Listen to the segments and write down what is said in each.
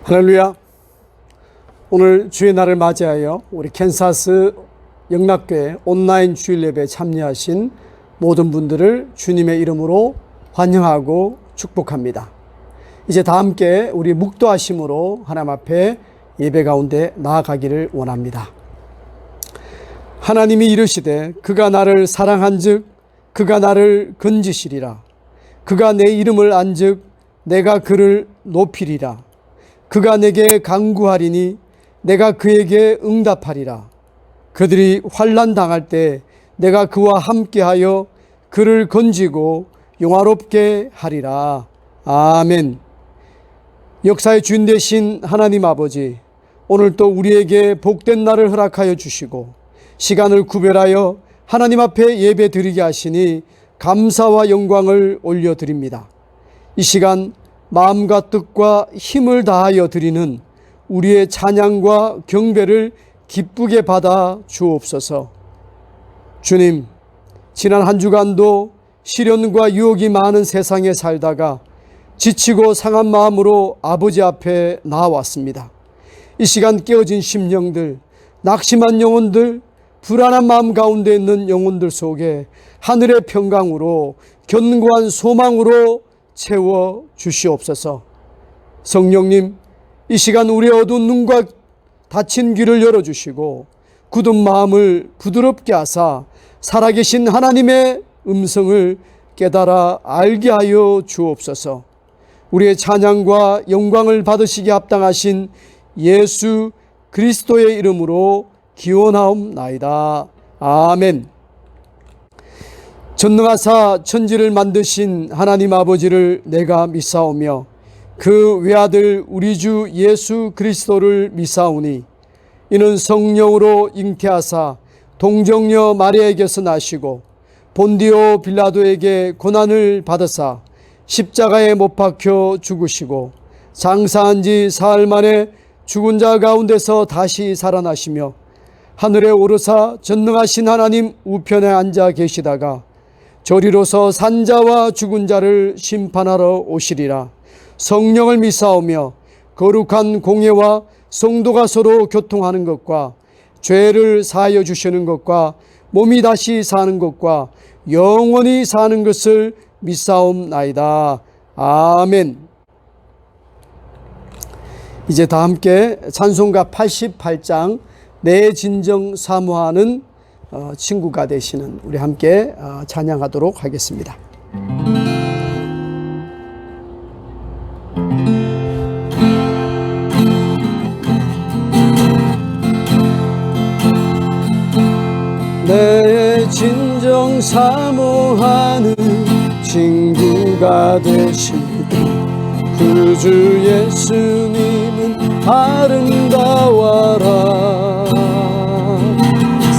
할렐루야. 오늘 주의 날을 맞이하여 우리 캔사스 영락교회 온라인 주일 예배에 참여하신 모든 분들을 주님의 이름으로 환영하고 축복합니다. 이제 다 함께 우리 묵도하심으로 하나님 앞에 예배 가운데 나아가기를 원합니다. 하나님이 이르시되 그가 나를 사랑한즉 그가 나를 건지시리라. 그가 내 이름을 안즉 내가 그를 높이리라. 그가 내게 간구하리니 내가 그에게 응답하리라. 그들이 환난 당할 때 내가 그와 함께하여 그를 건지고 영화롭게 하리라. 아멘. 역사의 주인 되신 하나님 아버지, 오늘 또 우리에게 복된 날을 허락하여 주시고 시간을 구별하여 하나님 앞에 예배 드리게 하시니 감사와 영광을 올려드립니다. 이 시간 마음과 뜻과 힘을 다하여 드리는 우리의 찬양과 경배를 기쁘게 받아 주옵소서. 주님, 지난 한 주간도 시련과 유혹이 많은 세상에 살다가 지치고 상한 마음으로 아버지 앞에 나왔습니다. 이 시간 깨어진 심령들, 낙심한 영혼들, 불안한 마음 가운데 있는 영혼들 속에 하늘의 평강으로 견고한 소망으로 채워 주시옵소서. 성령님, 이 시간 우리의 어두운 눈과 닫힌 귀를 열어주시고 굳은 마음을 부드럽게 하사 살아계신 하나님의 음성을 깨달아 알게 하여 주옵소서. 우리의 찬양과 영광을 받으시기 합당하신 예수 그리스도의 이름으로 기원하옵나이다. 아멘. 전능하사 천지를 만드신 하나님 아버지를 내가 믿사오며 그 외아들 우리 주 예수 그리스도를 믿사오니 이는 성령으로 잉태하사 동정녀 마리아에게서 나시고 본디오 빌라도에게 고난을 받으사 십자가에 못 박혀 죽으시고 장사한 지 사흘 만에 죽은 자 가운데서 다시 살아나시며 하늘에 오르사 전능하신 하나님 우편에 앉아 계시다가 저리로서 산자와 죽은 자를 심판하러 오시리라. 성령을 믿사오며 거룩한 공예와 성도가 서로 교통하는 것과 죄를 사하여 주시는 것과 몸이 다시 사는 것과 영원히 사는 것을 믿사옵나이다. 아멘. 이제 다 함께 찬송가 88장 내 진정 사모하는 친구가 되시는 우리 함께 찬양하도록 하겠습니다. 내 진정 사모하는 친구가 되시는 구주 예수님은 아름다워라.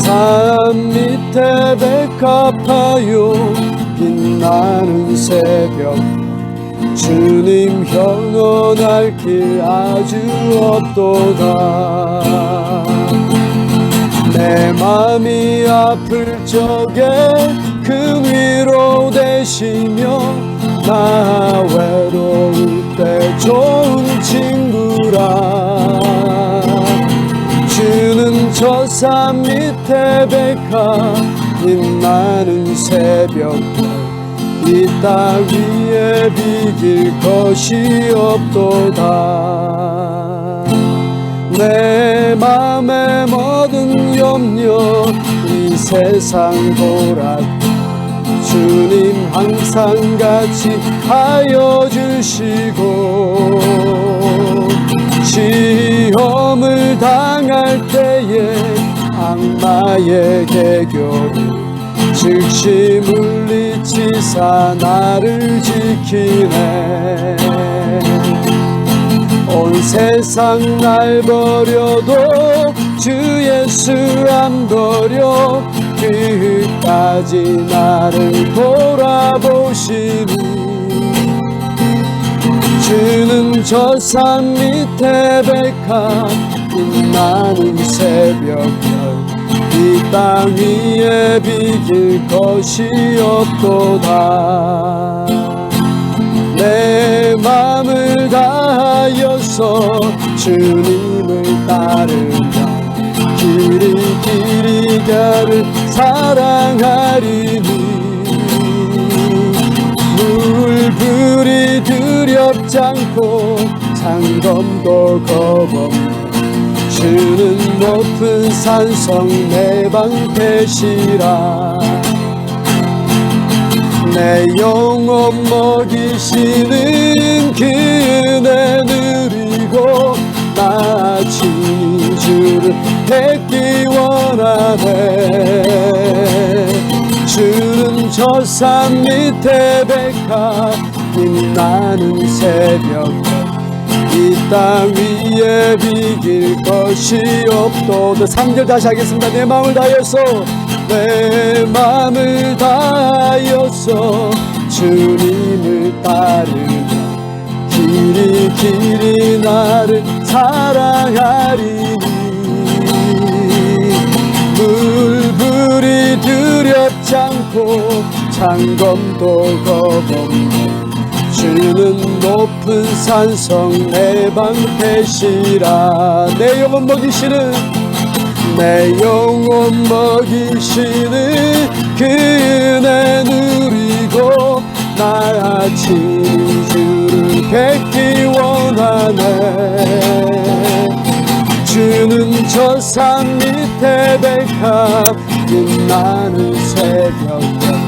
산 밑에 백합하여 빛나는 새벽 주님 형언할 길 아주 없도다. 내 맘이 아플 적에 그 위로 되시며 나 외로울 때 좋은 친구라. 주는 저 산 밑에 백합 빛나는 새벽별 이 땅 위에 비길 것이 없도다. 내 맘에 모든 염려 이 세상 보라 주님 항상 같이 하여 주시고 시험을 당할 때에 악마의 개교를 즉시 물리치사 나를 지키네. 온 세상 날 버려도 주 예수 안 버려 끝까지 나를 돌아보시니 주는 저 산 밑에 백합 빛나는 새벽별 이 땅 위에 비길 것이 없도다. 내 맘을 다하여 하여서 주님을 따르며 길이 가를 사랑하리니 물불이 두렵지 않고 상검도 겁없는 주는 높은 산성 내 방 되시라. 내 영혼 먹이시는 그 은혜 누리고 나아진 주를 뵙기 원하네. 주는 저 산 밑에 백합 빛나는 새벽별 이 땅 위에 비길 것이 없도다. 3절 다시 하겠습니다. 내 마음을 다하여서 내 마음을 다하여서 주님을 따르며 길이 나를 사랑하리니 물불이 두렵지 않고 창검도 겁없는 주는 높은 산성 내 방패시라. 내 영혼 먹이시는 그 은혜 누리고 나아진 주를 뵙기 원하네. 주는 저 산 밑에 백합 빛나는 새벽별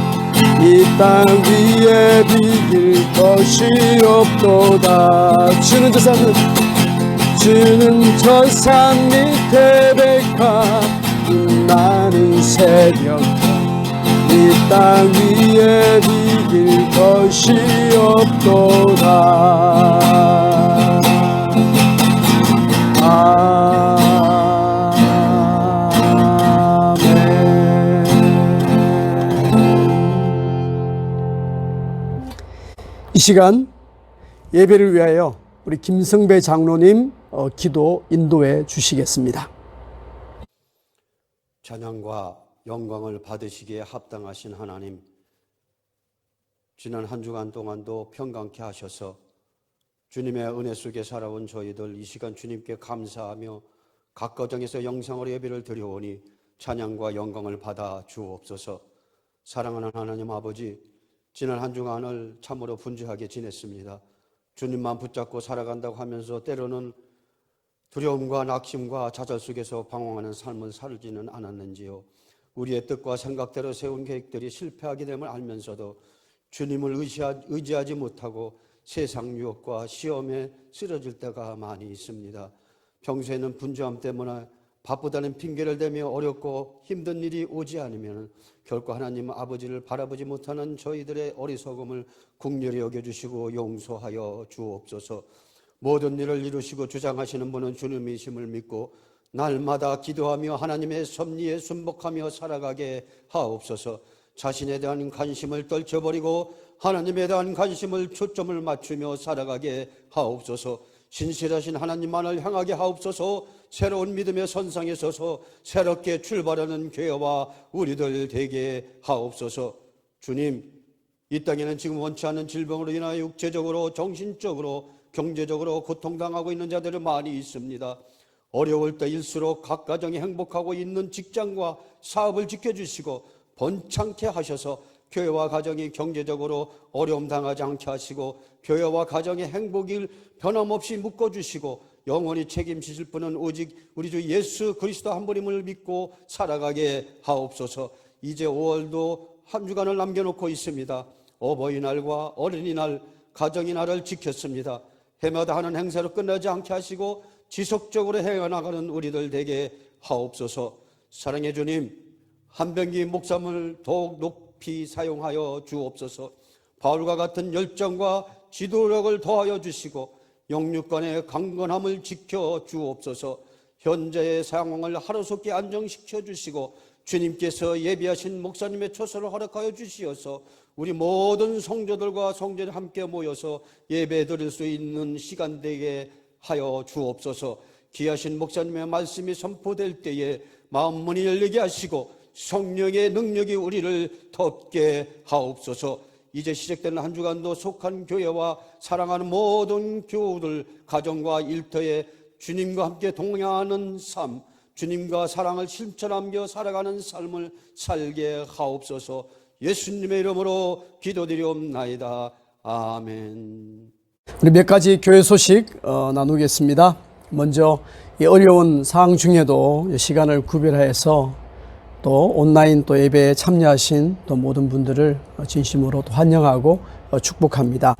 이 땅 위에 비길 것이 없도다. 주는 저 산 밑에 백합 빛나는 새벽별 이 땅 위에 비길 것이 없도다. 이 시간 예배를 위하여 우리 김성배 장로님 기도 인도해 주시겠습니다. 찬양과 영광을 받으시기에 합당하신 하나님, 지난 한 주간 동안도 평강케 하셔서 주님의 은혜 속에 살아온 저희들 이 시간 주님께 감사하며 각 가정에서 영상으로 예배를 드려오니 찬양과 영광을 받아 주옵소서. 사랑하는 하나님 아버지, 지난 한 주간을 참으로 분주하게 지냈습니다. 주님만 붙잡고 살아간다고 하면서 때로는 두려움과 낙심과 좌절 속에서 방황하는 삶을 살지는 않았는지요. 우리의 뜻과 생각대로 세운 계획들이 실패하게 됨을 알면서도 주님을 의지하지 못하고 세상 유혹과 시험에 쓰러질 때가 많이 있습니다. 평소에는 분주함 때문에 바쁘다는 핑계를 대며 어렵고 힘든 일이 오지 않으면 결코 하나님 아버지를 바라보지 못하는 저희들의 어리석음을 긍휼히 여겨주시고 용서하여 주옵소서. 모든 일을 이루시고 주장하시는 분은 주님이심을 믿고 날마다 기도하며 하나님의 섭리에 순복하며 살아가게 하옵소서. 자신에 대한 관심을 떨쳐버리고 하나님에 대한 관심을 초점을 맞추며 살아가게 하옵소서. 신실하신 하나님만을 향하게 하옵소서. 새로운 믿음의 선상에 서서 새롭게 출발하는 교회와 우리들 되게 하옵소서. 주님, 이 땅에는 지금 원치 않는 질병으로 인하여 육체적으로 정신적으로 경제적으로 고통당하고 있는 자들이 많이 있습니다. 어려울 때일수록 각 가정이 행복하고 있는 직장과 사업을 지켜주시고 번창케 하셔서 교회와 가정이 경제적으로 어려움 당하지 않게 하시고 교회와 가정의 행복을 변함없이 묶어주시고 영원히 책임지실 분은 오직 우리 주 예수 그리스도 한 분임을 믿고 살아가게 하옵소서. 이제 5월도 한 주간을 남겨놓고 있습니다. 어버이날과 어린이날, 가정의 날을 지켰습니다. 해마다 하는 행사로 끝나지 않게 하시고 지속적으로 해나가는 우리들 되게 하옵소서. 사랑의 주님, 한병기 목사님을 더욱 높이 사용하여 주옵소서. 바울과 같은 열정과 지도력을 더하여 주시고 영육간의 강건함을 지켜 주옵소서. 현재의 상황을 하루속히 안정시켜 주시고 주님께서 예비하신 목사님의 초소를 허락하여 주시어서 우리 모든 성도들과 성전에 함께 모여서 예배 드릴 수 있는 시간 되게 하여 주옵소서. 귀하신 목사님의 말씀이 선포될 때에 마음 문이 열리게 하시고 성령의 능력이 우리를 덮게 하옵소서. 이제 시작되는 한 주간도 속한 교회와 사랑하는 모든 교우들 가정과 일터에 주님과 함께 동행하는 삶, 주님과 사랑을 실천하며 살아가는 삶을 살게 하옵소서. 예수님의 이름으로 기도드리옵나이다. 아멘. 우리 몇 가지 교회 소식 나누겠습니다. 먼저 이 어려운 상황 중에도 시간을 구별해서 또 온라인 또 예배에 참여하신 또 모든 분들을 진심으로 또 환영하고 축복합니다.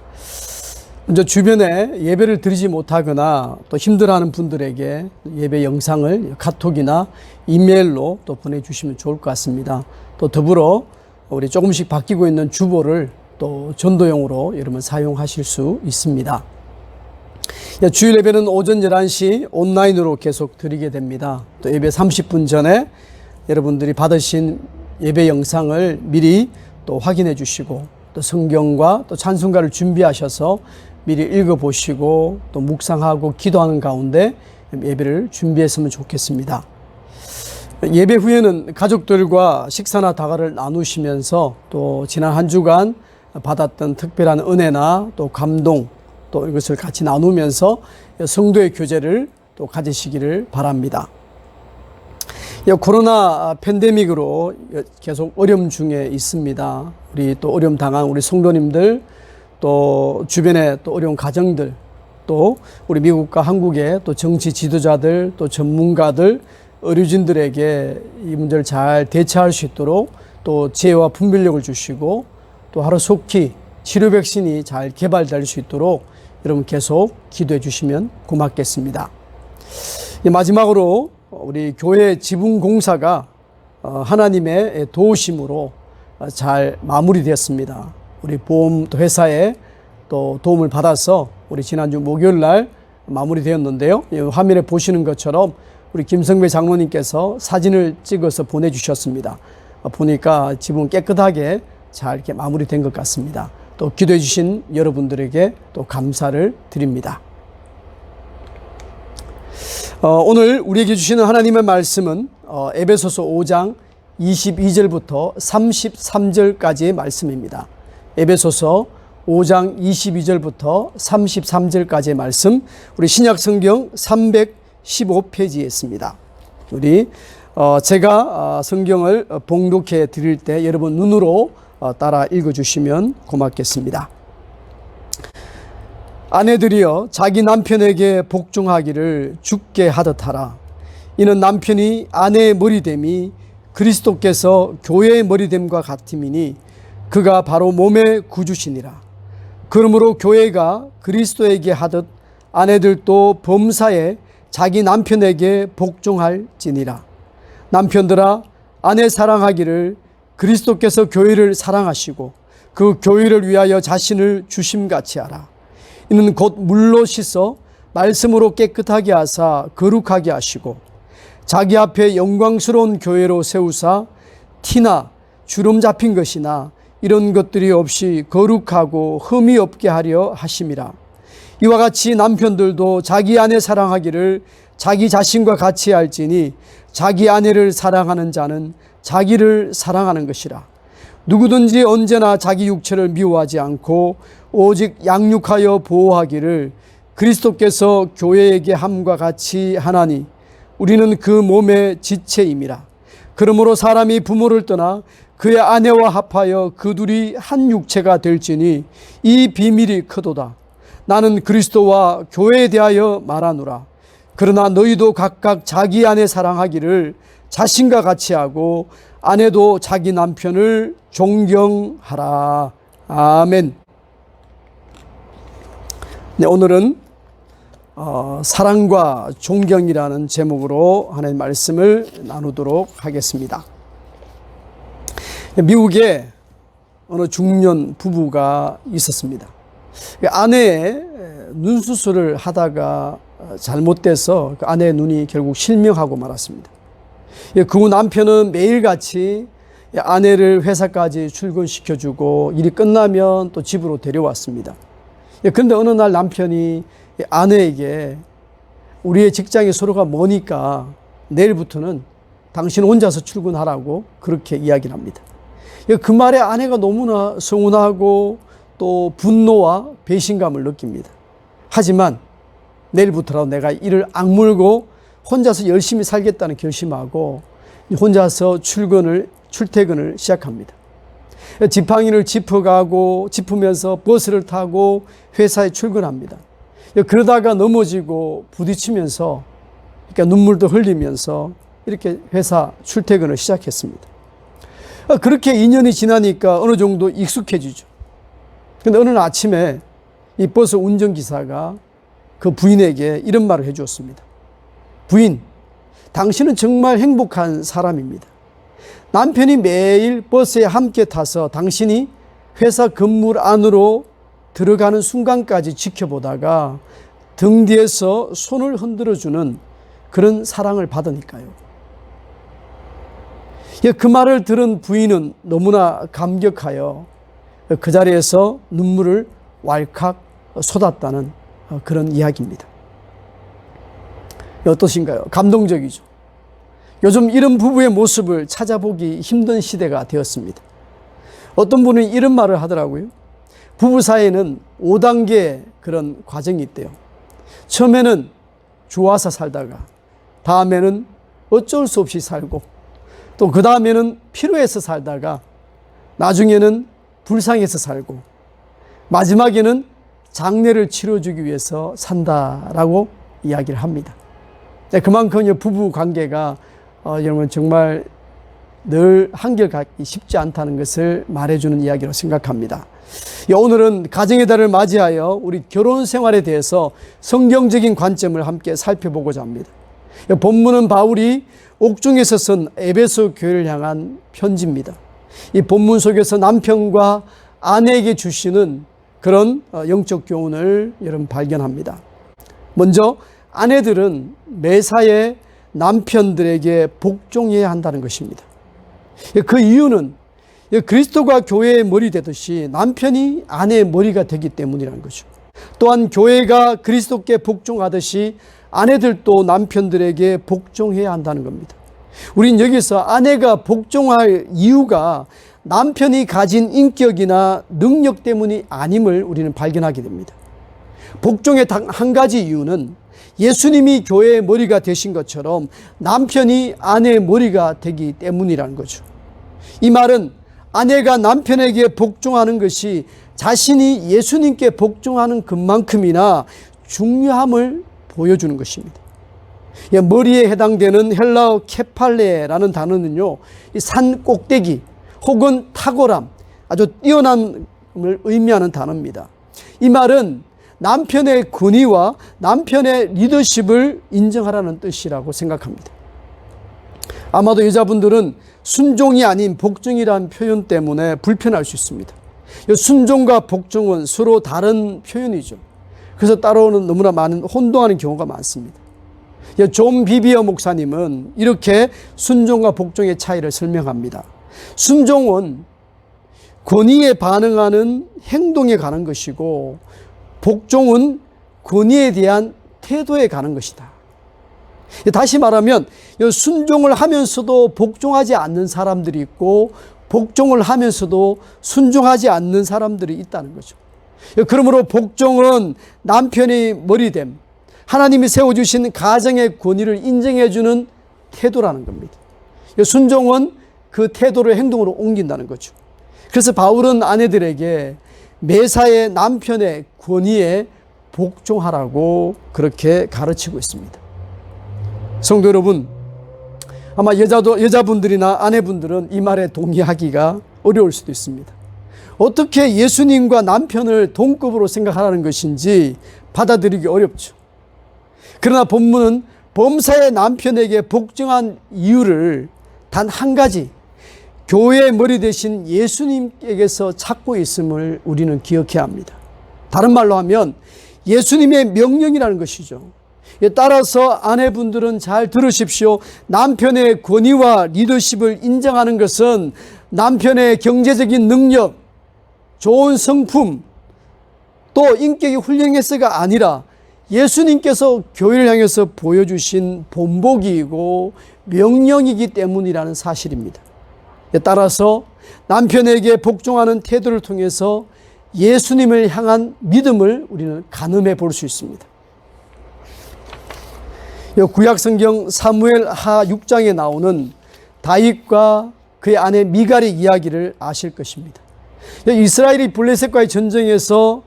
먼저 주변에 예배를 드리지 못하거나 또 힘들어하는 분들에게 예배 영상을 카톡이나 이메일로 또 보내주시면 좋을 것 같습니다. 또 더불어 우리 조금씩 바뀌고 있는 주보를 또 전도용으로 여러분 사용하실 수 있습니다. 주일 예배는 오전 11시 온라인으로 계속 드리게 됩니다. 또 예배 30분 전에 여러분들이 받으신 예배 영상을 미리 또 확인해 주시고 또 성경과 또 찬송가를 준비하셔서 미리 읽어보시고 또 묵상하고 기도하는 가운데 예배를 준비했으면 좋겠습니다. 예배 후에는 가족들과 식사나 다과를 나누시면서 또 지난 한 주간 받았던 특별한 은혜나 또 감동 또 이것을 같이 나누면서 성도의 교제를 또 가지시기를 바랍니다. 코로나 팬데믹으로 계속 어려움 중에 있습니다. 우리 또 어려움 당한 우리 성도님들 또 주변의 또 어려운 가정들 또 우리 미국과 한국의 또 정치 지도자들 또 전문가들 의료진들에게 이 문제를 잘 대처할 수 있도록 또 지혜와 분별력을 주시고 또 하루속히 치료 백신이 잘 개발될 수 있도록 여러분 계속 기도해 주시면 고맙겠습니다. 마지막으로 우리 교회 지붕 공사가 하나님의 도우심으로 잘 마무리되었습니다. 우리 보험 회사에 또 도움을 받아서 우리 지난주 목요일 날 마무리되었는데요. 화면에 보시는 것처럼 우리 김성배 장로님께서 사진을 찍어서 보내주셨습니다. 보니까 지붕 깨끗하게 잘 이렇게 마무리된 것 같습니다. 또 기도해 주신 여러분들에게 또 감사를 드립니다. 오늘 우리에게 주시는 하나님의 말씀은 에베소서 5장 22절부터 33절까지의 말씀입니다. 에베소서 5장 22절부터 33절까지의 말씀, 우리 신약성경 315페이지에 있습니다. 우리 제가 성경을 봉독해 드릴 때 여러분 눈으로 따라 읽어주시면 고맙겠습니다. 아내들이여 자기 남편에게 복종하기를 주께 하듯 하라. 이는 남편이 아내의 머리됨이 그리스도께서 교회의 머리됨과 같음이니 그가 바로 몸의 구주시니라. 그러므로 교회가 그리스도에게 하듯 아내들도 범사에 자기 남편에게 복종할지니라. 남편들아 아내 사랑하기를 그리스도께서 교회를 사랑하시고 그 교회를 위하여 자신을 주심같이 하라. 이는 곧 물로 씻어 말씀으로 깨끗하게 하사 거룩하게 하시고 자기 앞에 영광스러운 교회로 세우사 티나 주름 잡힌 것이나 이런 것들이 없이 거룩하고 흠이 없게 하려 하심이라. 이와 같이 남편들도 자기 아내 사랑하기를 자기 자신과 같이 할지니 자기 아내를 사랑하는 자는 자기를 사랑하는 것이라. 누구든지 언제나 자기 육체를 미워하지 않고 오직 양육하여 보호하기를 그리스도께서 교회에게 함과 같이 하나니 우리는 그 몸의 지체임이라. 그러므로 사람이 부모를 떠나 그의 아내와 합하여 그 둘이 한 육체가 될지니 이 비밀이 크도다. 나는 그리스도와 교회에 대하여 말하노라. 그러나 너희도 각각 자기 아내 사랑하기를 자신과 같이 하고 아내도 자기 남편을 존경하라. 아멘. 네, 오늘은 사랑과 존경이라는 제목으로 하나님의 말씀을 나누도록 하겠습니다. 미국에 어느 중년 부부가 있었습니다. 아내의 눈 수술을 하다가 잘못돼서 그 아내의 눈이 결국 실명하고 말았습니다. 그 남편은 매일같이 아내를 회사까지 출근시켜주고 일이 끝나면 또 집으로 데려왔습니다. 그런데 어느 날 남편이 아내에게 우리의 직장이 서로가 머니까 내일부터는 당신 혼자서 출근하라고 그렇게 이야기를 합니다. 그 말에 아내가 너무나 서운하고 또 분노와 배신감을 느낍니다. 하지만 내일부터라도 내가 이를 악물고 혼자서 열심히 살겠다는 결심하고 혼자서 출퇴근을 시작합니다. 지팡이를 짚으면서 버스를 타고 회사에 출근합니다. 그러다가 넘어지고 부딪히면서 그러니까 눈물도 흘리면서 이렇게 회사 출퇴근을 시작했습니다. 그렇게 2년이 지나니까 어느 정도 익숙해지죠. 그런데 어느 아침에 이 버스 운전기사가 그 부인에게 이런 말을 해주었습니다. 부인, 당신은 정말 행복한 사람입니다. 남편이 매일 버스에 함께 타서 당신이 회사 건물 안으로 들어가는 순간까지 지켜보다가 등 뒤에서 손을 흔들어주는 그런 사랑을 받으니까요. 그 말을 들은 부인은 너무나 감격하여 그 자리에서 눈물을 왈칵 쏟았다는 그런 이야기입니다. 어떠신가요? 감동적이죠. 요즘 이런 부부의 모습을 찾아보기 힘든 시대가 되었습니다. 어떤 분은 이런 말을 하더라고요. 부부 사이에는 5단계 그런 과정이 있대요. 처음에는 좋아서 살다가 다음에는 어쩔 수 없이 살고 또 그 다음에는 필요해서 살다가 나중에는 불쌍해서 살고 마지막에는 장례를 치러주기 위해서 산다라고 이야기를 합니다. 그만큼 부부 관계가 여러분 정말 늘 한결같기 쉽지 않다는 것을 말해주는 이야기로 생각합니다. 오늘은 가정의 달을 맞이하여 우리 결혼 생활에 대해서 성경적인 관점을 함께 살펴보고자 합니다. 본문은 바울이 옥중에서 쓴 에베소 교회를 향한 편지입니다. 이 본문 속에서 남편과 아내에게 주시는 그런 영적 교훈을 여러분 발견합니다. 먼저 아내들은 매사에 남편들에게 복종해야 한다는 것입니다. 그 이유는 그리스도가 교회의 머리 되듯이 남편이 아내의 머리가 되기 때문이라는 거죠. 또한 교회가 그리스도께 복종하듯이 아내들도 남편들에게 복종해야 한다는 겁니다. 우린 여기서 아내가 복종할 이유가 남편이 가진 인격이나 능력 때문이 아님을 우리는 발견하게 됩니다. 복종의 한 가지 이유는 예수님이 교회의 머리가 되신 것처럼 남편이 아내의 머리가 되기 때문이라는 거죠. 이 말은 아내가 남편에게 복종하는 것이 자신이 예수님께 복종하는 것만큼이나 중요함을 보여주는 것입니다. 머리에 해당되는 헬라어 케팔레라는 단어는요, 산 꼭대기 혹은 탁월함, 아주 뛰어남을 의미하는 단어입니다. 이 말은 남편의 권위와 남편의 리더십을 인정하라는 뜻이라고 생각합니다. 아마도 여자분들은 순종이 아닌 복종이라는 표현 때문에 불편할 수 있습니다. 순종과 복종은 서로 다른 표현이죠. 그래서 따로는 너무나 많은 혼동하는 경우가 많습니다. 존 비비어 목사님은 이렇게 순종과 복종의 차이를 설명합니다. 순종은 권위에 반응하는 행동에 가는 것이고 복종은 권위에 대한 태도에 가는 것이다. 다시 말하면 순종을 하면서도 복종하지 않는 사람들이 있고 복종을 하면서도 순종하지 않는 사람들이 있다는 거죠. 그러므로 복종은 남편의 머리됨, 하나님이 세워주신 가정의 권위를 인정해주는 태도라는 겁니다. 순종은 그 태도를 행동으로 옮긴다는 거죠. 그래서 바울은 아내들에게 매사에 남편의 권위에 복종하라고 그렇게 가르치고 있습니다. 성도 여러분, 아마 여자분들이나 아내분들은 이 말에 동의하기가 어려울 수도 있습니다. 어떻게 예수님과 남편을 동급으로 생각하라는 것인지 받아들이기 어렵죠. 그러나 본문은 범사의 남편에게 복종한 이유를 단 한 가지, 교회의 머리 대신 예수님에게서 찾고 있음을 우리는 기억해야 합니다. 다른 말로 하면 예수님의 명령이라는 것이죠. 따라서 아내분들은 잘 들으십시오. 남편의 권위와 리더십을 인정하는 것은 남편의 경제적인 능력, 좋은 성품, 또 인격이 훌륭해서가 아니라 예수님께서 교회를 향해서 보여주신 본보기이고 명령이기 때문이라는 사실입니다. 따라서 남편에게 복종하는 태도를 통해서 예수님을 향한 믿음을 우리는 가늠해 볼 수 있습니다. 구약성경 사무엘하 6장에 나오는 다윗과 그의 아내 미갈의 이야기를 아실 것입니다. 이스라엘이 블레셋과의 전쟁에서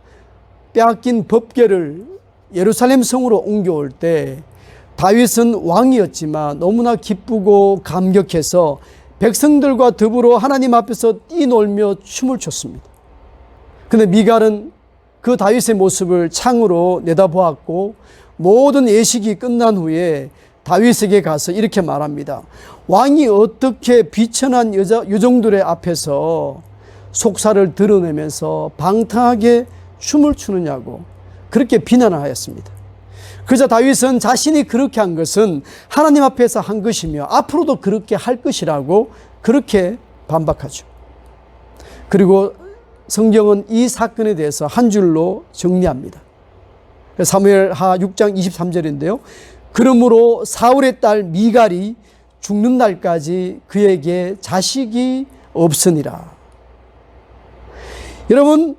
빼앗긴 법궤를 예루살렘 성으로 옮겨올 때 다윗은 왕이었지만 너무나 기쁘고 감격해서 백성들과 더불어 하나님 앞에서 뛰놀며 춤을 췄습니다. 그런데 미갈은 그 다윗의 모습을 창으로 내다보았고 모든 예식이 끝난 후에 다윗에게 가서 이렇게 말합니다. 왕이 어떻게 비천한 여종들의 앞에서 속살을 드러내면서 방탕하게 춤을 추느냐고 그렇게 비난을 하였습니다. 그러자 다윗은 자신이 그렇게 한 것은 하나님 앞에서 한 것이며 앞으로도 그렇게 할 것이라고 그렇게 반박하죠. 그리고 성경은 이 사건에 대해서 한 줄로 정리합니다. 사무엘하 6장 23절인데요. 그러므로 사울의 딸 미갈이 죽는 날까지 그에게 자식이 없으니라. 여러분,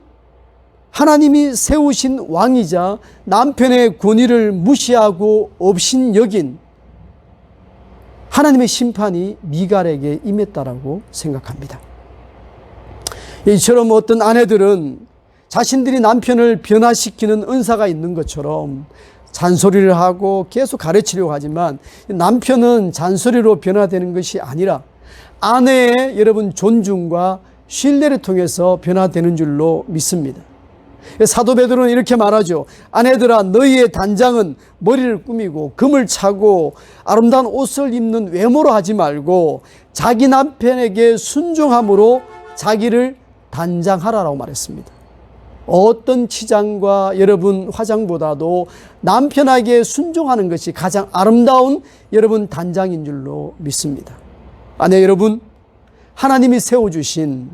하나님이 세우신 왕이자 남편의 권위를 무시하고 업신여긴 하나님의 심판이 미갈에게 임했다라고 생각합니다. 이처럼 어떤 아내들은 자신들이 남편을 변화시키는 은사가 있는 것처럼 잔소리를 하고 계속 가르치려고 하지만 남편은 잔소리로 변화되는 것이 아니라 아내의 여러분 존중과 신뢰를 통해서 변화되는 줄로 믿습니다. 사도 베드로는 이렇게 말하죠. 아내들아, 너희의 단장은 머리를 꾸미고 금을 차고 아름다운 옷을 입는 외모로 하지 말고 자기 남편에게 순종함으로 자기를 단장하라라고 말했습니다. 어떤 치장과 여러분 화장보다도 남편에게 순종하는 것이 가장 아름다운 여러분 단장인 줄로 믿습니다. 아내 여러분, 하나님이 세워주신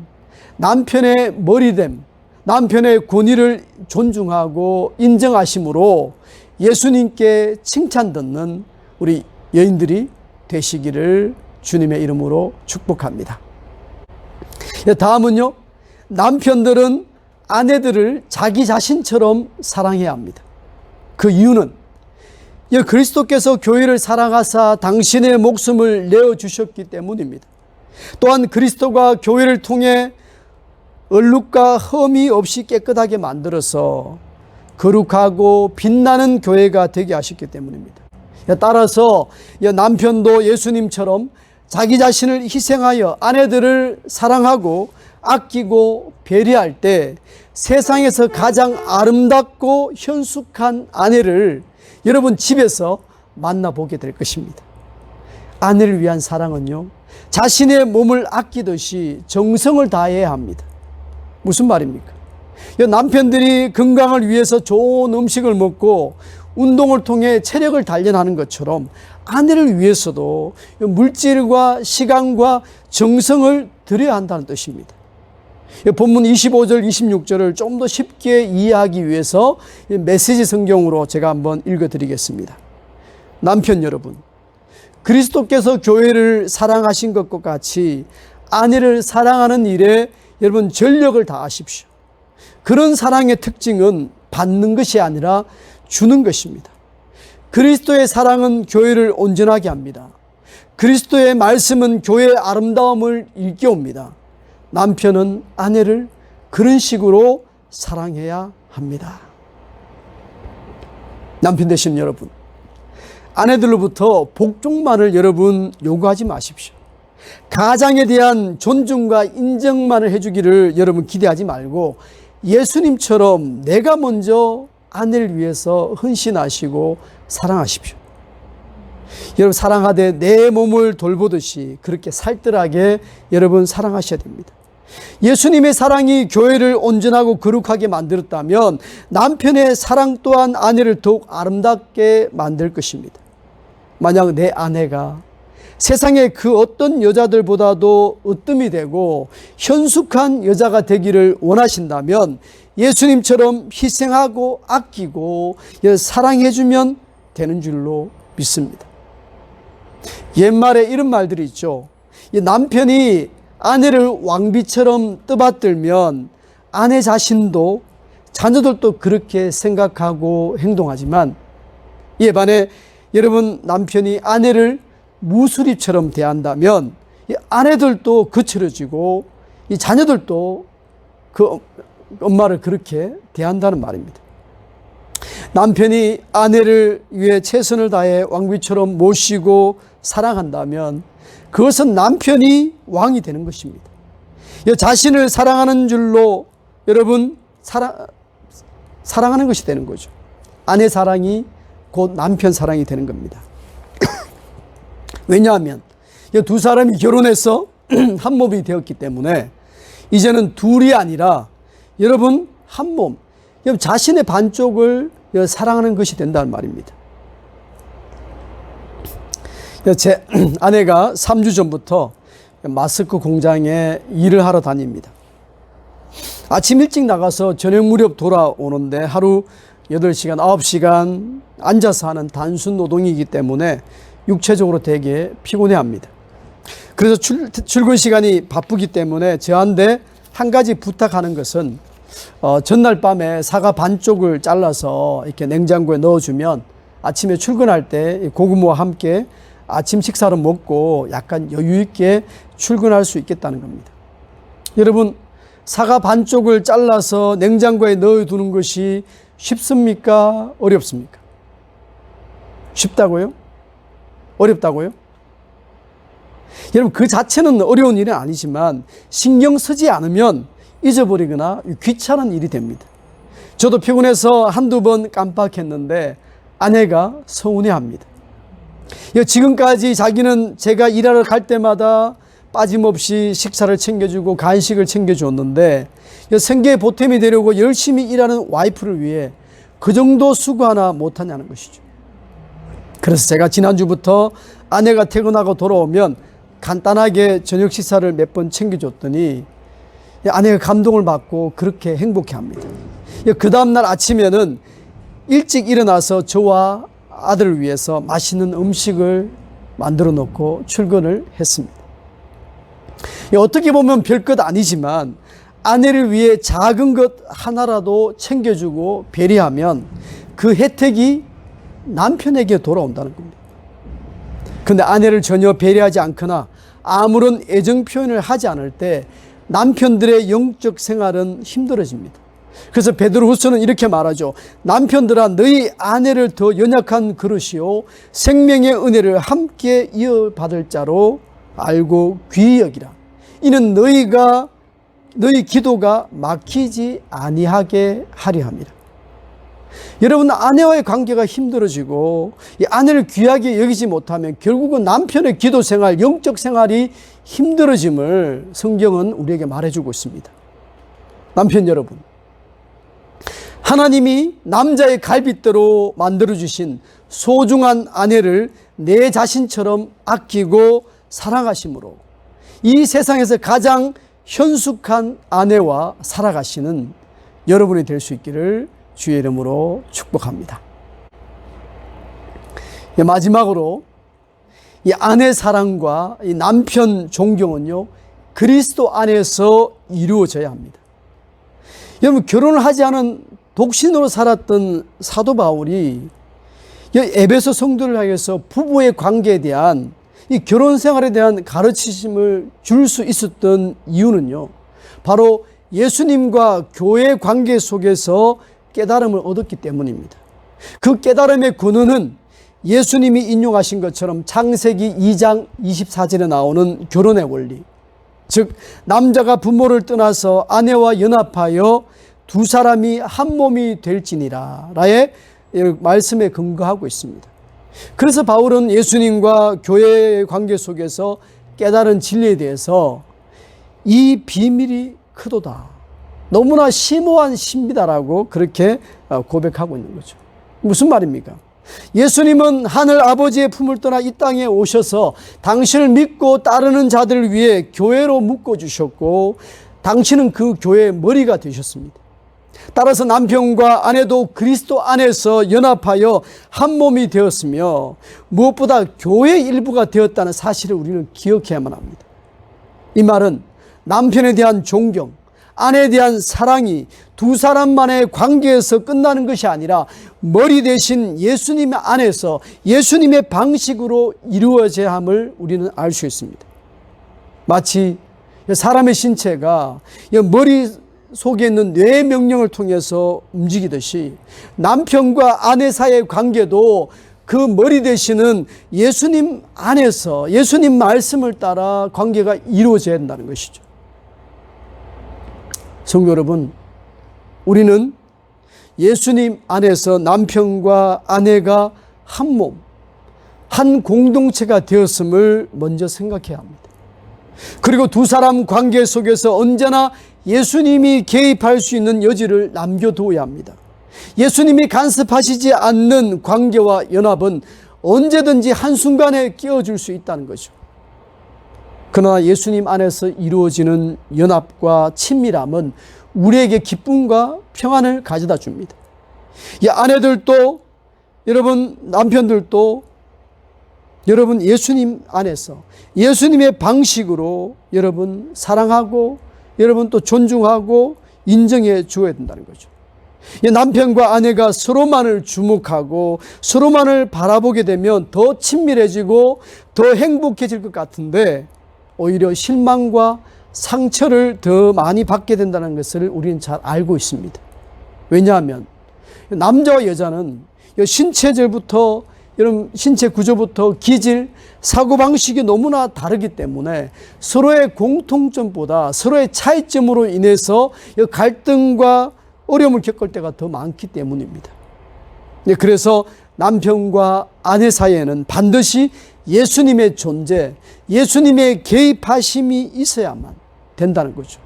남편의 머리됨, 남편의 권위를 존중하고 인정하심으로 예수님께 칭찬 듣는 우리 여인들이 되시기를 주님의 이름으로 축복합니다. 다음은요, 남편들은 아내들을 자기 자신처럼 사랑해야 합니다. 그 이유는 그리스도께서 교회를 사랑하사 당신의 목숨을 내어주셨기 때문입니다. 또한 그리스도가 교회를 통해 얼룩과 흠이 없이 깨끗하게 만들어서 거룩하고 빛나는 교회가 되게 하셨기 때문입니다. 따라서 남편도 예수님처럼 자기 자신을 희생하여 아내들을 사랑하고 아끼고 배려할 때 세상에서 가장 아름답고 현숙한 아내를 여러분 집에서 만나보게 될 것입니다. 아내를 위한 사랑은요, 자신의 몸을 아끼듯이 정성을 다해야 합니다. 무슨 말입니까? 남편들이 건강을 위해서 좋은 음식을 먹고 운동을 통해 체력을 단련하는 것처럼 아내를 위해서도 물질과 시간과 정성을 들여야 한다는 뜻입니다. 본문 25절 26절을 좀 더 쉽게 이해하기 위해서 메시지 성경으로 제가 한번 읽어드리겠습니다. 남편 여러분, 그리스도께서 교회를 사랑하신 것과 같이 아내를 사랑하는 일에 여러분 전력을 다하십시오. 그런 사랑의 특징은 받는 것이 아니라 주는 것입니다. 그리스도의 사랑은 교회를 온전하게 합니다. 그리스도의 말씀은 교회의 아름다움을 일깨웁니다. 남편은 아내를 그런 식으로 사랑해야 합니다. 남편 되신 여러분, 아내들로부터 복종만을 여러분 요구하지 마십시오. 가장에 대한 존중과 인정만을 해주기를 여러분 기대하지 말고 예수님처럼 내가 먼저 아내를 위해서 헌신하시고 사랑하십시오. 여러분, 사랑하되 내 몸을 돌보듯이 그렇게 살뜰하게 여러분 사랑하셔야 됩니다. 예수님의 사랑이 교회를 온전하고 거룩하게 만들었다면 남편의 사랑 또한 아내를 더욱 아름답게 만들 것입니다. 만약 내 아내가 세상의 그 어떤 여자들보다도 으뜸이 되고 현숙한 여자가 되기를 원하신다면 예수님처럼 희생하고 아끼고 사랑해주면 되는 줄로 믿습니다. 옛말에 이런 말들이 있죠. 남편이 아내를 왕비처럼 떠받들면 아내 자신도 자녀들도 그렇게 생각하고 행동하지만, 이에 반해 여러분 남편이 아내를 무수립처럼 대한다면 이 아내들도 거칠어지고 이 자녀들도 그 엄마를 그렇게 대한다는 말입니다. 남편이 아내를 위해 최선을 다해 왕비처럼 모시고 사랑한다면 그것은 남편이 왕이 되는 것입니다. 자신을 사랑하는 줄로 여러분 사랑하는 것이 되는 거죠. 아내 사랑이 곧 남편 사랑이 되는 겁니다. 왜냐하면 두 사람이 결혼해서 한 몸이 되었기 때문에 이제는 둘이 아니라 여러분 한 몸, 자신의 반쪽을 사랑하는 것이 된다는 말입니다. 제 아내가 3주 전부터 마스크 공장에 일을 하러 다닙니다. 아침 일찍 나가서 저녁 무렵 돌아오는데 하루 8시간, 9시간 앉아서 하는 단순 노동이기 때문에 육체적으로 되게 피곤해합니다. 그래서 출근 시간이 바쁘기 때문에 저한테 한 가지 부탁하는 것은 전날 밤에 사과 반쪽을 잘라서 이렇게 냉장고에 넣어주면 아침에 출근할 때 고구마와 함께 아침 식사를 먹고 약간 여유 있게 출근할 수 있겠다는 겁니다. 여러분, 사과 반쪽을 잘라서 냉장고에 넣어두는 것이 쉽습니까? 어렵습니까? 쉽다고요? 어렵다고요? 여러분, 그 자체는 어려운 일은 아니지만 신경 쓰지 않으면 잊어버리거나 귀찮은 일이 됩니다. 저도 피곤해서 한두 번 깜빡했는데 아내가 서운해합니다. 지금까지 자기는 제가 일하러 갈 때마다 빠짐없이 식사를 챙겨주고 간식을 챙겨줬는데 생계에 보탬이 되려고 열심히 일하는 와이프를 위해 그 정도 수고 하나 못하냐는 것이죠. 그래서 제가 지난주부터 아내가 퇴근하고 돌아오면 간단하게 저녁 식사를 몇 번 챙겨줬더니 아내가 감동을 받고 그렇게 행복해합니다. 그 다음날 아침에는 일찍 일어나서 저와 아들을 위해서 맛있는 음식을 만들어 놓고 출근을 했습니다. 어떻게 보면 별것 아니지만 아내를 위해 작은 것 하나라도 챙겨주고 배려하면 그 혜택이 남편에게 돌아온다는 겁니다. 그런데 아내를 전혀 배려하지 않거나 아무런 애정 표현을 하지 않을 때 남편들의 영적 생활은 힘들어집니다. 그래서 베드로후서는 이렇게 말하죠. 남편들아, 너희 아내를 더 연약한 그릇이요 생명의 은혜를 함께 이어받을 자로 알고 귀히 여기라. 이는 너희 기도가 막히지 아니하게 하려 함이라. 여러분, 아내와의 관계가 힘들어지고 이 아내를 귀하게 여기지 못하면 결국은 남편의 기도 생활, 영적 생활이 힘들어짐을 성경은 우리에게 말해주고 있습니다. 남편 여러분, 하나님이 남자의 갈빗대로 만들어주신 소중한 아내를 내 자신처럼 아끼고 사랑하심으로 이 세상에서 가장 현숙한 아내와 살아가시는 여러분이 될 수 있기를 주의 이름으로 축복합니다. 마지막으로 이 아내 사랑과 이 남편 존경은요, 그리스도 안에서 이루어져야 합니다. 여러분, 결혼을 하지 않은 독신으로 살았던 사도 바울이 에베소 성도를 향해서 부부의 관계에 대한 이 결혼 생활에 대한 가르치심을 줄 수 있었던 이유는요, 바로 예수님과 교회 관계 속에서 깨달음을 얻었기 때문입니다. 그 깨달음의 근원은 예수님이 인용하신 것처럼 창세기 2장 24절에 나오는 결혼의 원리, 즉 남자가 부모를 떠나서 아내와 연합하여 두 사람이 한 몸이 될지니라 라의 말씀에 근거하고 있습니다. 그래서 바울은 예수님과 교회의 관계 속에서 깨달은 진리에 대해서 이 비밀이 크도다, 너무나 심오한 신비다라고 그렇게 고백하고 있는 거죠. 무슨 말입니까? 예수님은 하늘 아버지의 품을 떠나 이 땅에 오셔서 당신을 믿고 따르는 자들을 위해 교회로 묶어주셨고 당신은 그 교회의 머리가 되셨습니다. 따라서 남편과 아내도 그리스도 안에서 연합하여 한 몸이 되었으며 무엇보다 교회의 일부가 되었다는 사실을 우리는 기억해야만 합니다. 이 말은 남편에 대한 존경, 아내에 대한 사랑이 두 사람만의 관계에서 끝나는 것이 아니라 머리 대신 예수님 안에서 예수님의 방식으로 이루어져야 함을 우리는 알 수 있습니다. 마치 사람의 신체가 머리 속에 있는 뇌 명령을 통해서 움직이듯이 남편과 아내 사이의 관계도 그 머리 되시는 예수님 안에서 예수님 말씀을 따라 관계가 이루어져야 한다는 것이죠. 성도 여러분, 우리는 예수님 안에서 남편과 아내가 한 몸, 한 공동체가 되었음을 먼저 생각해야 합니다. 그리고 두 사람 관계 속에서 언제나 예수님이 개입할 수 있는 여지를 남겨두어야 합니다. 예수님이 간섭하시지 않는 관계와 연합은 언제든지 한순간에 깨어질 수 있다는 거죠. 그러나 예수님 안에서 이루어지는 연합과 친밀함은 우리에게 기쁨과 평안을 가져다 줍니다. 이 아내들도, 여러분 남편들도 여러분 예수님 안에서 예수님의 방식으로 여러분 사랑하고 여러분 또 존중하고 인정해 주어야 된다는 거죠. 남편과 아내가 서로만을 주목하고 서로만을 바라보게 되면 더 친밀해지고 더 행복해질 것 같은데 오히려 실망과 상처를 더 많이 받게 된다는 것을 우리는 잘 알고 있습니다. 왜냐하면 남자와 여자는 신체질부터 여러분 신체 구조부터 기질, 사고방식이 너무나 다르기 때문에 서로의 공통점보다 서로의 차이점으로 인해서 갈등과 어려움을 겪을 때가 더 많기 때문입니다. 그래서 남편과 아내 사이에는 반드시 예수님의 존재, 예수님의 개입하심이 있어야만 된다는 거죠.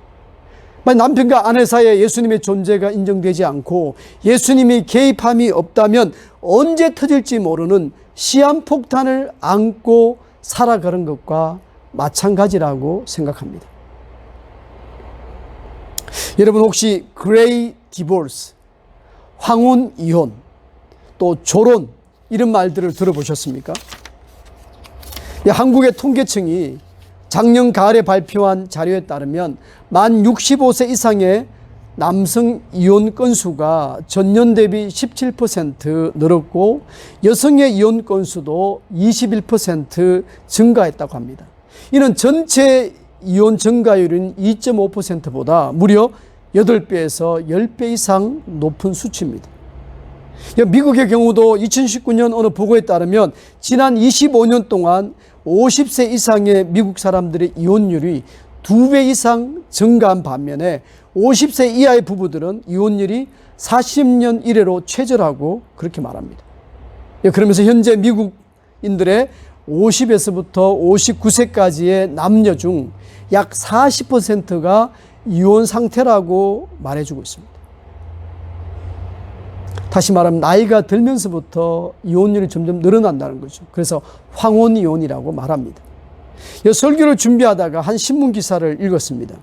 만약 남편과 아내 사이에 예수님의 존재가 인정되지 않고 예수님이 개입함이 없다면 언제 터질지 모르는 시한폭탄을 안고 살아가는 것과 마찬가지라고 생각합니다. 여러분 혹시 그레이 디보스, 황혼 이혼, 또 조론 이런 말들을 들어보셨습니까? 한국의 통계청이 작년 가을에 발표한 자료에 따르면 만 65세 이상의 남성 이혼 건수가 전년 대비 17% 늘었고 여성의 이혼 건수도 21% 증가했다고 합니다. 이는 전체 이혼 증가율인 2.5%보다 무려 8배에서 10배 이상 높은 수치입니다. 미국의 경우도 2019년 어느 보고에 따르면 지난 25년 동안 50세 이상의 미국 사람들의 이혼율이 2배 이상 증가한 반면에 50세 이하의 부부들은 이혼율이 40년 이래로 최저라고 그렇게 말합니다. 그러면서 현재 미국인들의 50에서부터 59세까지의 남녀 중 약 40%가 이혼 상태라고 말해주고 있습니다. 다시 말하면 나이가 들면서부터 이혼율이 점점 늘어난다는 거죠. 그래서 황혼이혼이라고 말합니다. 설교를 준비하다가 한 신문 기사를 읽었습니다.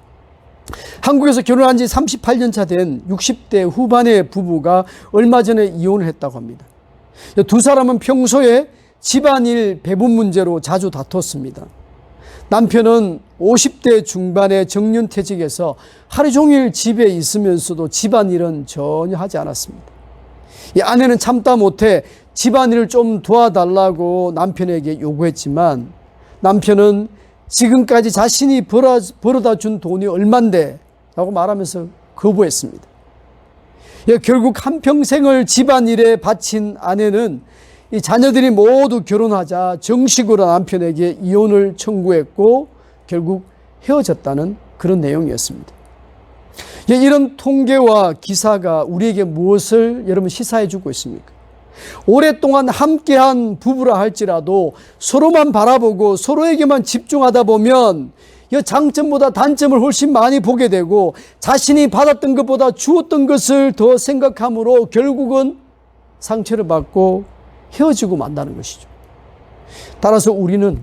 한국에서 결혼한 지 38년 차 된 60대 후반의 부부가 얼마 전에 이혼을 했다고 합니다. 두 사람은 평소에 집안일 배분 문제로 자주 다퉜습니다. 남편은 50대 중반의 정년퇴직에서 하루 종일 집에 있으면서도 집안일은 전혀 하지 않았습니다. 이 아내는 참다 못해 집안일을 좀 도와달라고 남편에게 요구했지만 남편은 지금까지 자신이 벌어다 준 돈이 얼만데 라고 말하면서 거부했습니다. 결국 한평생을 집안일에 바친 아내는 이 자녀들이 모두 결혼하자 정식으로 남편에게 이혼을 청구했고 결국 헤어졌다는 그런 내용이었습니다. 이런 통계와 기사가 우리에게 무엇을 여러분 시사해 주고 있습니까? 오랫동안 함께한 부부라 할지라도 서로만 바라보고 서로에게만 집중하다 보면 장점보다 단점을 훨씬 많이 보게 되고 자신이 받았던 것보다 주었던 것을 더 생각함으로 결국은 상처를 받고 헤어지고 만다는 것이죠. 따라서 우리는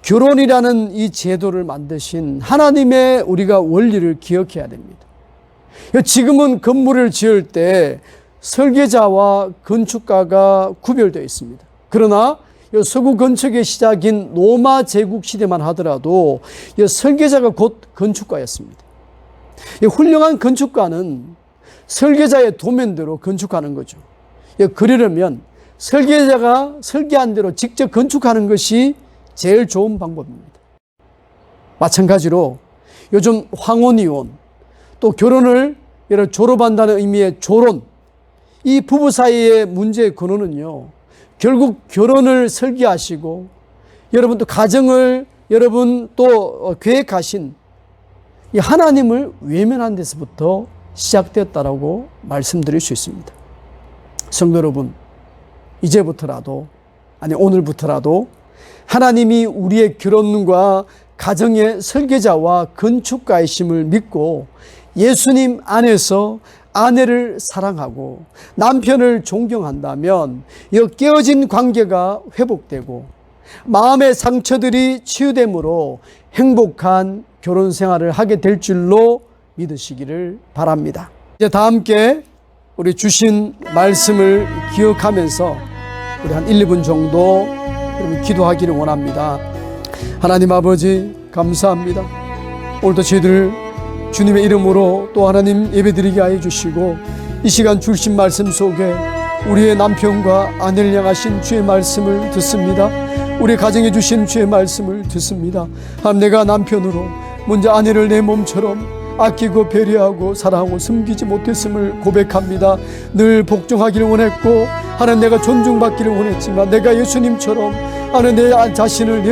결혼이라는 이 제도를 만드신 하나님의 우리가 원리를 기억해야 됩니다. 지금은 건물을 지을 때 설계자와 건축가가 구별되어 있습니다. 그러나 이 서구 건축의 시작인 로마 제국 시대만 하더라도 이 설계자가 곧 건축가였습니다. 이 훌륭한 건축가는 설계자의 도면대로 건축하는 거죠. 그러려면 설계자가 설계한 대로 직접 건축하는 것이 제일 좋은 방법입니다. 마찬가지로 요즘 황혼이혼, 또 결혼을 졸업한다는 의미의 졸혼, 이 부부 사이의 문제의 근원은요, 결국 결혼을 설계하시고 여러분 또 가정을 여러분 또 계획하신 이 하나님을 외면한 데서부터 시작되었다라고 말씀드릴 수 있습니다. 성도 여러분, 이제부터라도, 아니 오늘부터라도 하나님이 우리의 결혼과 가정의 설계자와 건축가이심을 믿고 예수님 안에서 아내를 사랑하고 남편을 존경한다면 이 깨어진 관계가 회복되고 마음의 상처들이 치유됨으로 행복한 결혼 생활을 하게 될 줄로 믿으시기를 바랍니다. 이제 다 함께 우리 주신 말씀을 기억하면서 우리 한 1, 2분 정도 기도하기를 원합니다. 하나님 아버지 감사합니다. 오늘도 저희들 주님의 이름으로 또 하나님 예배드리게 하여 주시고 이 시간 주신 말씀 속에 우리의 남편과 아내를 향하신 주의 말씀을 듣습니다. 우리 가정에 주신 주의 말씀을 듣습니다. 하나님, 내가 남편으로 먼저 아내를 내 몸처럼 아끼고 배려하고 사랑하고 섬기지 못했음을 고백합니다. 늘 복종하기를 원했고 하나님 내가 존중받기를 원했지만 내가 예수님처럼 하나님 내 자신을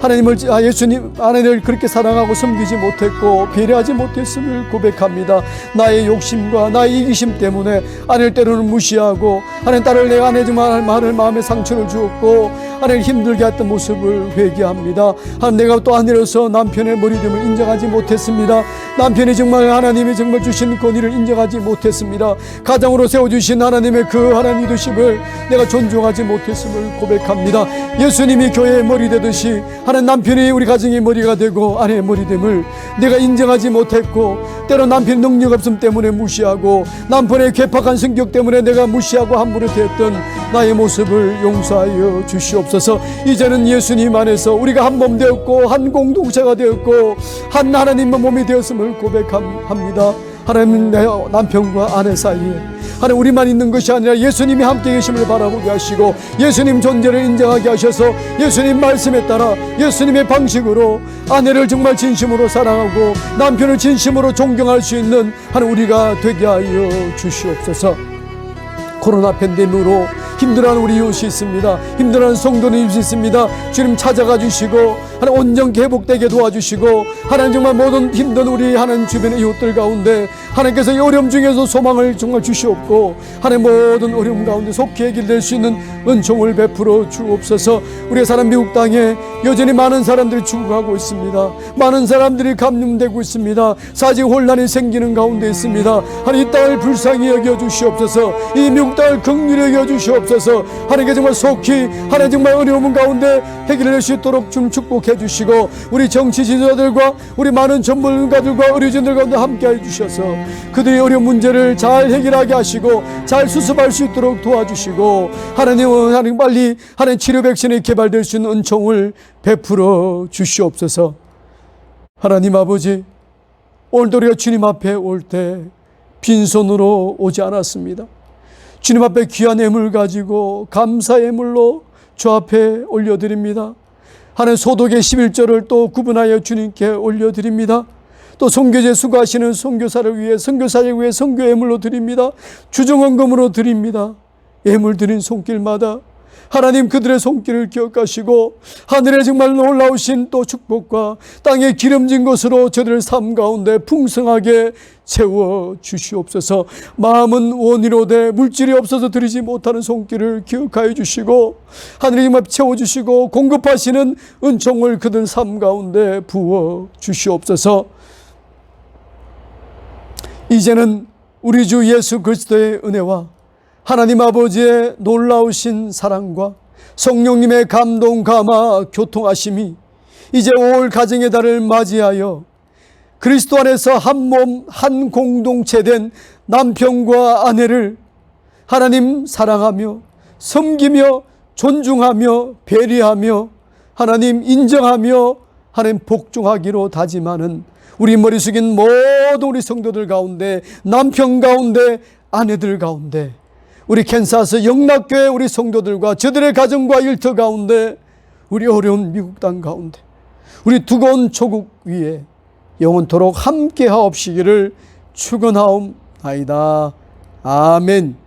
하나님을 예수님 아내를 그렇게 사랑하고 섬기지 못했고 배려하지 못했음을 고백합니다. 나의 욕심과 나의 이기심 때문에 아내를 때로는 무시하고 하나님 딸을 내 아내 정말 말을 마음에 상처를 주었고 하나님 힘들게 했던 모습을 회개합니다. 하나님 내가 또 아내로서 남편의 머리됨을 인정하지 못했습니다. 남편이 정말 하나님이 정말 주신 권위를 인정하지 못했습니다. 가정으로 세워주신 하나님의 그 하나님 리더십을 내가 존중하지 못했음을 고백합니다. 예수님이 교회의 머리 되듯이 하나님 남편이 우리 가정의 머리가 되고 아내의 머리됨을 내가 인정하지 못했고 때로 남편 능력 없음 때문에 무시하고 남편의 괴팍한 성격 때문에 내가 무시하고 함부로 대했던 나의 모습을 용서하여 주시옵소서. 이제는 예수님 안에서 우리가 한 몸 되었고 한 공동체가 되었고 한 하나님의 몸이 되었음을 고백합니다. 하나님 내 남편과 아내 사이에 하나님 우리만 있는 것이 아니라 예수님이 함께 계심을 바라보게 하시고 예수님 존재를 인정하게 하셔서 예수님 말씀에 따라 예수님의 방식으로 아내를 정말 진심으로 사랑하고 남편을 진심으로 존경할 수 있는 하나님 우리가 되게 하여 주시옵소서. 코로나 팬데믹으로 힘들어하는 우리 이웃이 있습니다. 힘들어하는 성도는 이웃이 있습니다. 주님 찾아가 주시고 하나님 온전히 회복되게 도와주시고 하나님 정말 모든 힘든 우리 하나님 주변의 이웃들 가운데 하나님께서 이 어려움 중에서 소망을 정말 주시옵고 하나님 모든 어려움 가운데 속히 해결될 수 있는 은총을 베풀어 주옵소서. 우리의 사람 미국 땅에 여전히 많은 사람들이 죽어가고 있습니다. 많은 사람들이 감염되고 있습니다. 사직 혼란이 생기는 가운데 있습니다. 하나님 이 땅을 불쌍히 여겨 주시옵소서. 이 미국 땅을 긍휼히 여겨 주시옵소서. 하나님께 정말 속히 하나님 정말 어려움 가운데 해결될 수 있도록 좀 축복해 주시고 우리 정치 지도자들과 우리 많은 전문가들과 의료진들 가운데 함께해 주셔서 그들의 어려운 문제를 잘 해결하게 하시고 잘 수습할 수 있도록 도와주시고 하나님 빨리 하나님 치료 백신이 개발될 수 있는 은총을 베풀어 주시옵소서. 하나님 아버지, 오늘도 우리가 주님 앞에 올 때 빈손으로 오지 않았습니다. 주님 앞에 귀한 예물 가지고 감사의 예물로 주 앞에 올려드립니다. 하나님 소독의 11조를 또 구분하여 주님께 올려드립니다. 또 선교제 수고하시는 선교사를 위해 선교사를 위해 선교 예물로 드립니다. 주정헌금으로 드립니다. 예물 드린 손길마다 하나님 그들의 손길을 기억하시고 하늘에 정말 놀라우신 또 축복과 땅에 기름진 것으로 저들의 삶 가운데 풍성하게 채워 주시옵소서. 마음은 원이로되 물질이 없어서 드리지 못하는 손길을 기억하여 주시고 하늘이 정말 채워주시고 공급하시는 은총을 그들 삶 가운데 부어 주시옵소서. 이제는 우리 주 예수 그리스도의 은혜와 하나님 아버지의 놀라우신 사랑과 성령님의 감동 감화 교통하심이 이제 올 가정의 달을 맞이하여 그리스도 안에서 한 몸 한 공동체 된 남편과 아내를 하나님 사랑하며 섬기며 존중하며 배려하며 하나님 인정하며 하나님 복종하기로 다짐하는 우리 머리 숙인 모든 우리 성도들 가운데, 남편 가운데, 아내들 가운데, 우리 캔사스 영락교회 우리 성도들과 저들의 가정과 일터 가운데, 우리 어려운 미국 땅 가운데, 우리 두꺼운 조국 위에 영원토록 함께 하옵시기를 축원하옵나이다. 아멘.